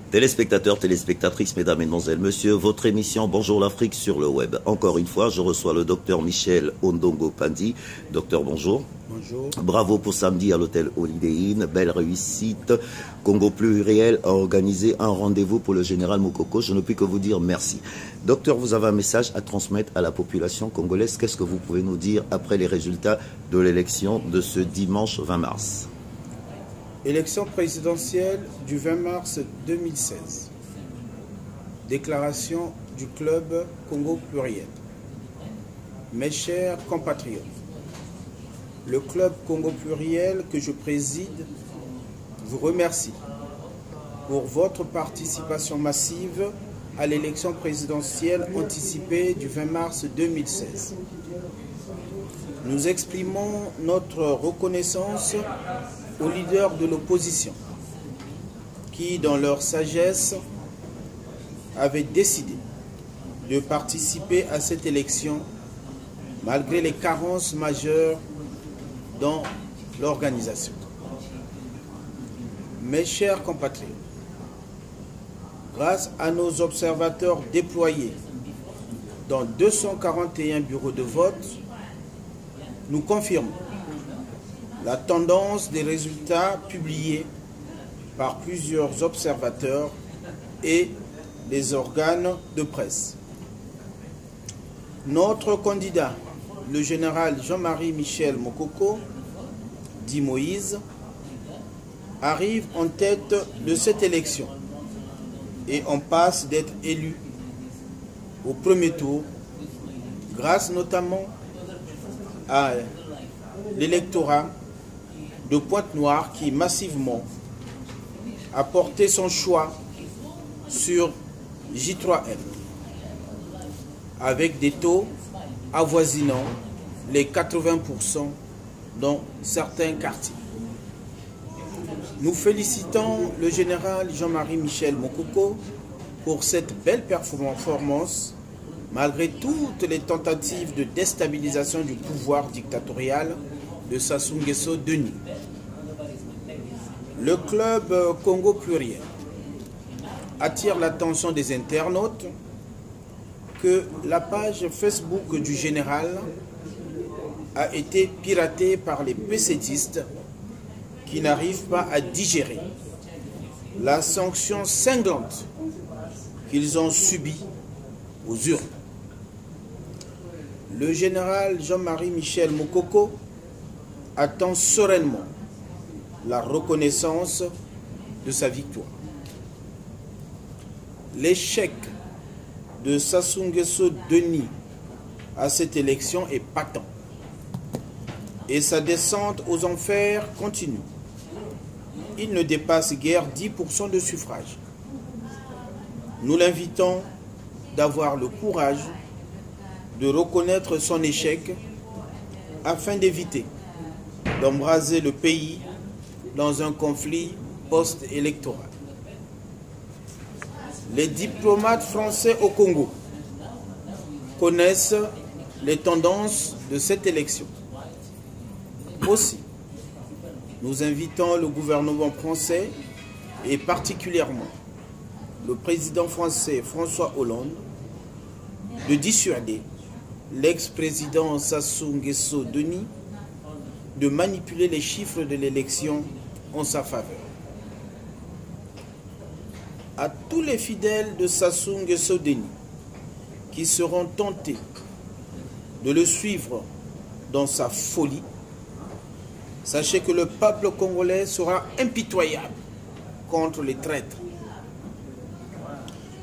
Téléspectateurs, téléspectatrices, mesdames, mesdemoiselles, messieurs, votre émission Bonjour l'Afrique sur le web. Encore une fois, je reçois le docteur Michel Ondongo Pandi. Docteur, bonjour. Bonjour. Bravo pour samedi à l'hôtel Holiday Inn. Belle réussite. Congo Pluriel a organisé un rendez-vous pour le général Moukoko. Je ne puis que vous dire merci. Docteur, vous avez un message à transmettre à la population congolaise. Qu'est-ce que vous pouvez nous dire après les résultats de l'élection de ce dimanche 20 mars? Élection présidentielle du 20 mars 2016. Déclaration du club Congo Pluriel. Mes chers compatriotes, le club Congo Pluriel que je préside vous remercie pour votre participation massive à l'élection présidentielle anticipée du 20 mars 2016. Nous exprimons notre reconnaissance aux leaders de l'opposition qui, dans leur sagesse, avaient décidé de participer à cette élection malgré les carences majeures dans l'organisation. Mes chers compatriotes, grâce à nos observateurs déployés dans 241 bureaux de vote, nous confirmons la tendance des résultats publiés par plusieurs observateurs et les organes de presse. Notre candidat, le général Jean-Marie Michel Moukoko, dit Moïse, arrive en tête de cette élection et en passe d'être élu au premier tour, grâce notamment à l'électorat de Pointe-Noire qui massivement a porté son choix sur J3M avec des taux avoisinant les 80% dans certains quartiers. Nous félicitons le général Jean-Marie Michel Moukoko pour cette belle performance malgré toutes les tentatives de déstabilisation du pouvoir dictatorial de Sassou Nguesso Denis. Le club Congo Pluriel attire l'attention des internautes que la page Facebook du général a été piratée par les PCtistes qui n'arrivent pas à digérer la sanction cinglante qu'ils ont subie aux urnes. Le général Jean-Marie Michel Moukoko attend sereinement la reconnaissance de sa victoire. L'échec de Sassou Nguesso Denis à cette élection est patent et sa descente aux enfers continue. Il ne dépasse guère 10% de suffrage. Nous l'invitons d'avoir le courage de reconnaître son échec afin d'éviter d'embraser le pays dans un conflit post-électoral. Les diplomates français au Congo connaissent les tendances de cette élection. Aussi, nous invitons le gouvernement français et particulièrement le président français François Hollande de dissuader l'ex-président Sassou Nguesso Denis de manipuler les chiffres de l'élection en sa faveur. À tous les fidèles de Sassou Nguesso Denis qui seront tentés de le suivre dans sa folie, sachez que le peuple congolais sera impitoyable contre les traîtres.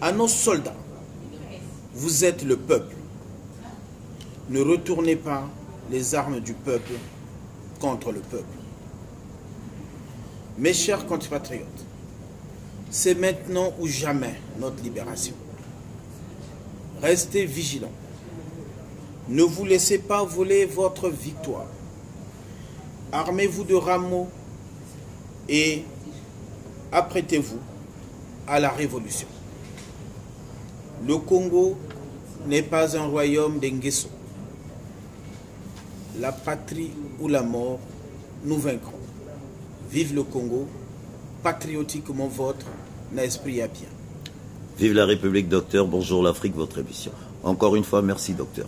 À nos soldats, vous êtes le peuple. Ne retournez pas les armes du peuple contre le peuple. Mes chers compatriotes, c'est maintenant ou jamais notre libération. Restez vigilants. Ne vous laissez pas voler votre victoire. Armez-vous de rameaux et apprêtez-vous à la révolution. Le Congo n'est pas un royaume d'Nguesso. La patrie ou la mort, nous vaincrons. Vive le Congo, patriotiquement vôtre, na esprit ya bien. Vive la République, docteur. Bonjour l'Afrique, votre émission. Encore une fois, merci, docteur.